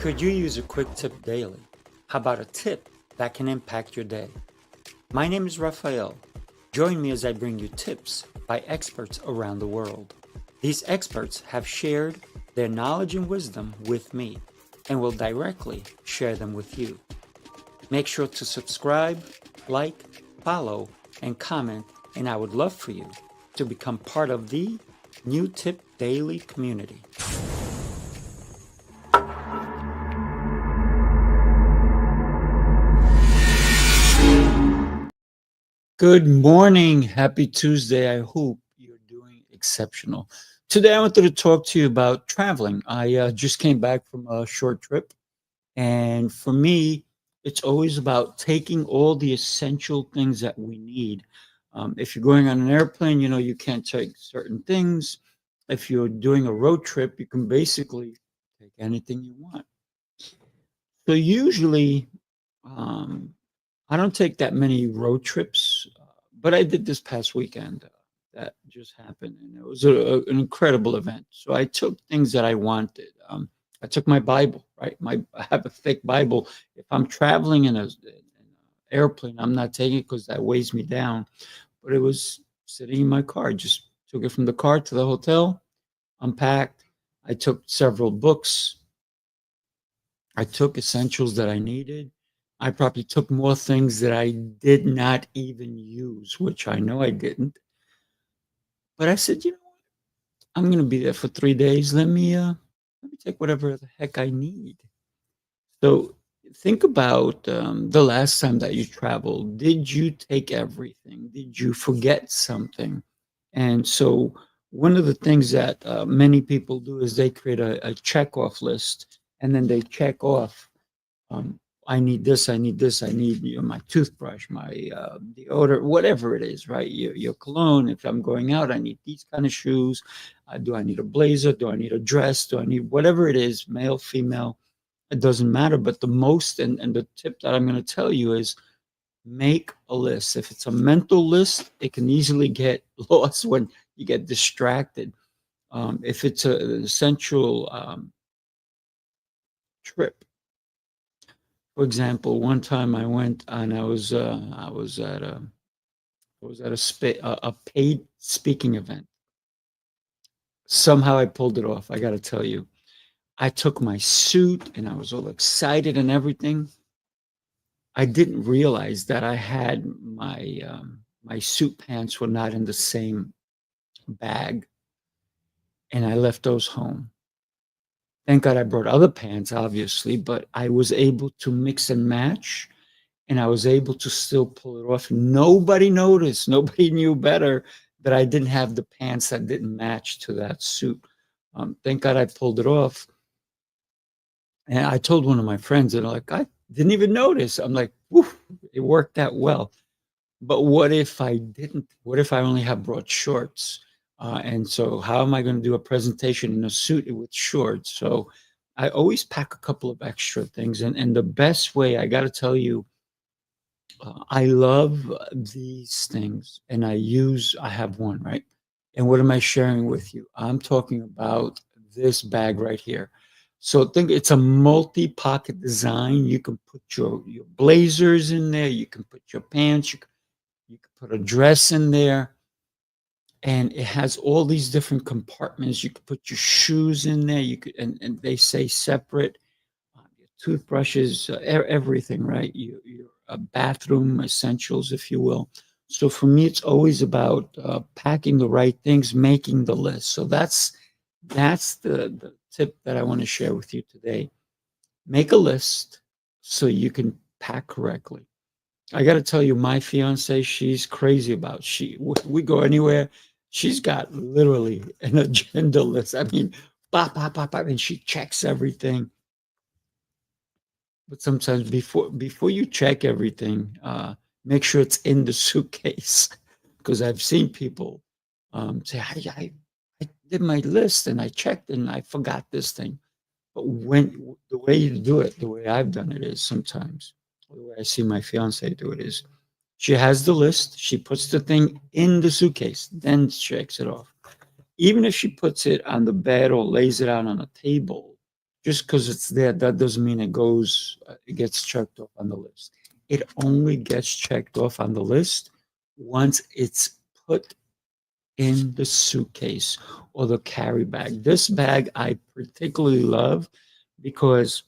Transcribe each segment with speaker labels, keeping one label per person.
Speaker 1: Could you use a quick tip daily? How about a tip that can impact your day? My name is Rafael. Join me as I bring you tips by experts around the world. These experts have shared their knowledge and wisdom with me and will directly share them with you. Make sure to subscribe, like, follow, and comment, and I would love for you to become part of the New Tip Daily community. Good morning. Happy Tuesday. I hope you're doing exceptional. Today, I wanted to talk to you about traveling. I just came back from a short trip. And for me, it's always about taking all the essential things that we need. If you're going on an airplane, you can't take certain things. If you're doing a road trip, you can basically take anything you want. So usually, um, I don't take that many road trips, but I did this past weekend. That just happened, and it was an incredible event. So I took things that I wanted. I took my Bible, right? I have a thick Bible. If I'm traveling in an airplane, I'm not taking it because that weighs me down. But it was sitting in my car. Just took it from the car to the hotel, unpacked. I took several books. I took essentials that I needed. I probably took more things that I did not even use, which I know I didn't. But I said, what? I'm going to be there for 3 days. Let me take whatever the heck I need. So think about the last time that you traveled. Did you take everything? Did you forget something? And so one of the things that many people do is they create a check-off list, and then they check off. Um, I need this. I need this. I need my toothbrush, my deodorant, whatever it is, right? Your cologne. If I'm going out, I need these kind of shoes. Do I need a blazer? Do I need a dress? Do I need whatever it is, male, female? It doesn't matter. But the most and the tip that I'm going to tell you is make a list. If it's a mental list, it can easily get lost when you get distracted. If it's an essential trip. For example, one time I went and I was at a paid speaking event. Somehow I pulled it off. I got to tell you, I took my suit and I was all excited and everything. I didn't realize that I had my suit pants were not in the same bag, and I left those home. Thank God I brought other pants, obviously, but I was able to mix and match, and I was able to still pull it off. Nobody noticed. Nobody knew better that I didn't have the pants that didn't match to that suit. Thank God I pulled it off. And I told one of my friends, and like, I didn't even notice. I'm like, woof, it worked out well. But what if I didn't? What if I only have brought shorts? And so, how am I going to do a presentation in a suit with shorts? So, I always pack a couple of extra things. And the best way, I got to tell you, I love these things, and I have one, right? And what am I sharing with you? I'm talking about this bag right here. So think it's a multi-pocket design. You can put your blazers in there. You can put your pants. You can put a dress in there. And it has all these different compartments. You could put your shoes in there. You could, and they say separate your toothbrushes, everything, right? Your bathroom essentials, if you will. So for me, it's always about packing the right things, making the list. So that's the tip that I want to share with you today. Make a list so you can pack correctly. I got to tell you, my fiance, she's crazy about we go anywhere. She's got literally an agenda list. I mean, bop, bop, bop, bop, and she checks everything. But sometimes before you check everything, make sure it's in the suitcase, because I've seen people say, I did my list and I checked and I forgot this thing. But when the way you do it, the way I've done it is sometimes, the way I see my fiance do it is, she has the list, she puts the thing in the suitcase, then checks it off. Even if she puts it on the bed or lays it out on a table, Just because it's there, that doesn't mean it gets checked off on the list. It only gets checked off on the list once it's put in the suitcase or the carry bag. This bag I particularly love because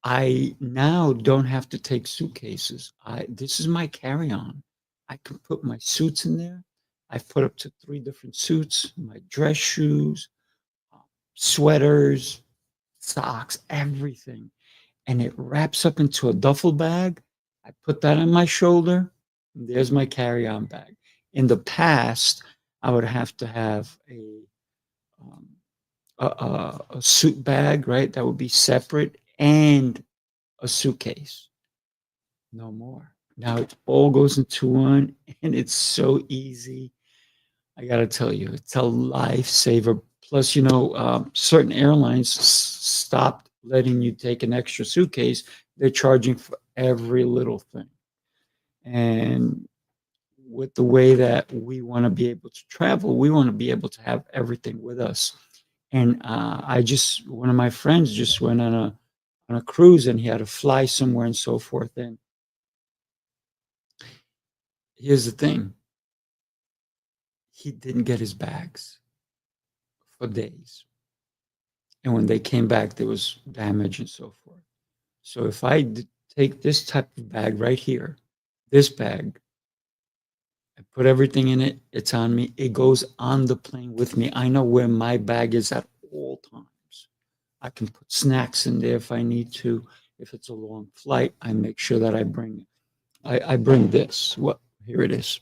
Speaker 1: I now don't have to take suitcases. This is my carry-on. I can put my suits in there. I've put up to 3 different suits, my dress shoes, um, sweaters, socks, everything. And it wraps up into a duffel bag. I put that on my shoulder. And there's my carry-on bag. In the past, I would have to have um, a suit bag, right? That would be separate and a suitcase. No more. Now it all goes into one, and it's so easy. I got to tell you, it's a lifesaver. Plus, certain airlines stopped letting you take an extra suitcase. They're charging for every little thing. And with the way that we want to be able to travel, we want to be able to have everything with us. And one of my friends just went on a cruise, and he had to fly somewhere and so forth. And here's the thing: he didn't get his bags for days. And when they came back, there was damage and so forth. So if take this type of bag right here, this bag, I put everything in it, it's on me, it goes on the plane with me. I know where my bag is at all times. I can put snacks in there if I need to. If it's a long flight, I make sure that I bring this. What Here it is.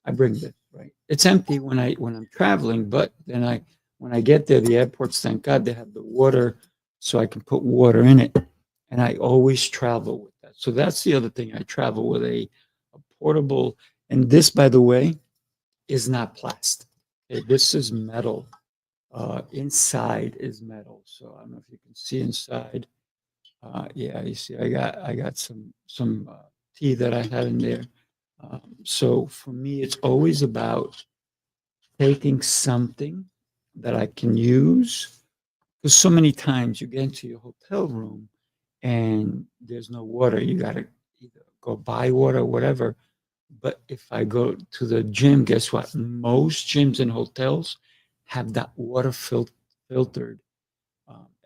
Speaker 1: I bring this, right? It's empty when I'm traveling, but then when I get there, the airports, thank God, they have the water, so I can put water in it. And I always travel with that. So that's the other thing. I travel with a portable, and this, by the way, is not plastic. Okay, this is metal. Inside is metal. So I don't know if you can see inside. Yeah, you see, I got some tea that I had in there. So for me, it's always about taking something that I can use. Because so many times you get into your hotel room and there's no water. You got to either go buy water or whatever. But if I go to the gym, guess what? Most gyms and hotels have that water filtered.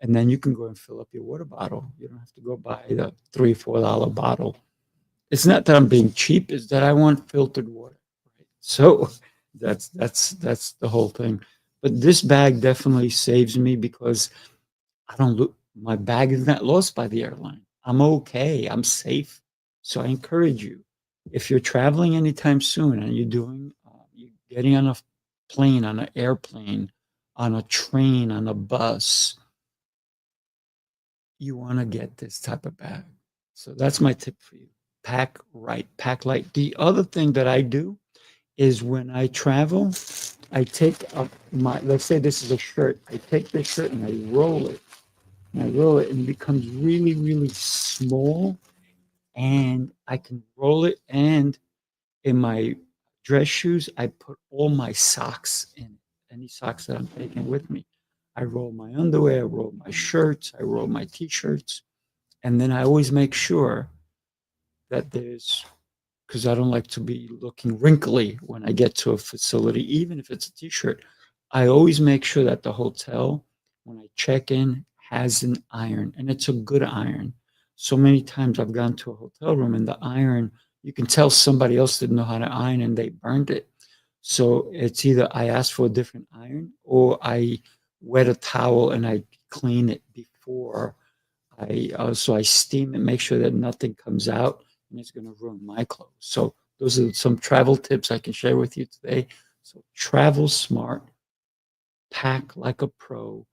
Speaker 1: And then you can go and fill up your water bottle. You don't have to go buy the $3, $4 bottle. It's not that I'm being cheap, it's that I want filtered water. Right? So that's the whole thing. But this bag definitely saves me because I don't look my bag is not lost by the airline. I'm okay. I'm safe. So I encourage you, if you're traveling anytime soon and you're getting on a plane, on an airplane, on a train, on a bus, you want to get this type of bag. So that's my tip for you. Pack right, pack light. The other thing that I do is when I travel, I take up let's say this is a shirt. I take this shirt and I roll it. And I roll it and it becomes really, really small. And I can roll it. And in my dress shoes, I put all my socks in, any socks that I'm taking with me. I roll my underwear, I roll my shirts, I roll my t-shirts. And then I always make sure that because I don't like to be looking wrinkly when I get to a facility, even if it's a t-shirt. I always make sure that the hotel, when I check in, has an iron, and it's a good iron. So many times I've gone to a hotel room and the iron, you can tell somebody else didn't know how to iron and they burned it. So it's either I ask for a different iron or I wet a towel and I clean it before I steam it, make sure that nothing comes out and it's going to ruin my clothes. So those are some travel tips I can share with you today. So travel smart, pack like a pro,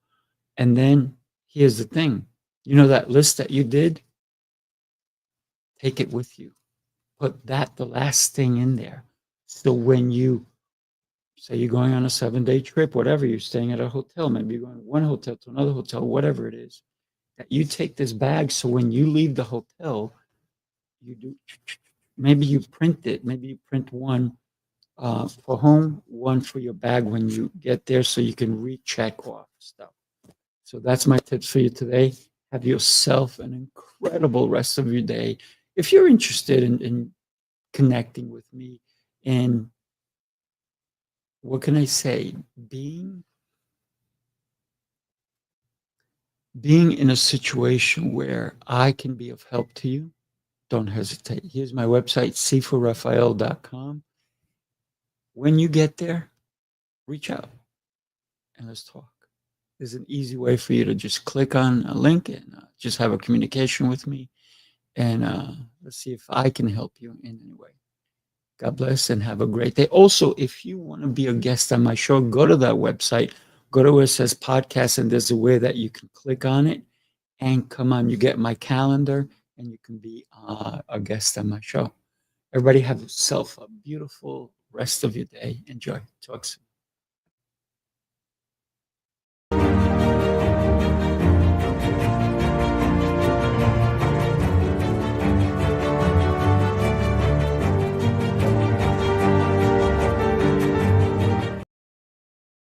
Speaker 1: and then here's the thing: that list that you did, take it with you. Put the last thing in there. So when you say you're going on a 7-day trip, whatever, you're staying at a hotel, maybe you're going one hotel to another hotel, whatever it is, that you take this bag. So when you leave the hotel, you do maybe you print it, maybe you print one for home, one for your bag when you get there, so you can recheck off stuff. So that's my tips for you today. Have yourself an incredible rest of your day. If you're interested in connecting with me and what can I say, being being in a situation where I can be of help to you, don't hesitate. Here's my website, sifurafael.com. When you get there, reach out and let's talk. There's an easy way for you to just click on a link and just have a communication with me. And let's see if I can help you in any way. God bless and have a great day. Also, if you want to be a guest on my show, go to that website, go to where it says podcast, and there's a way that you can click on it and come on. You get my calendar and you can be a guest on my show. Everybody have yourself a beautiful rest of your day. Enjoy. Talk soon.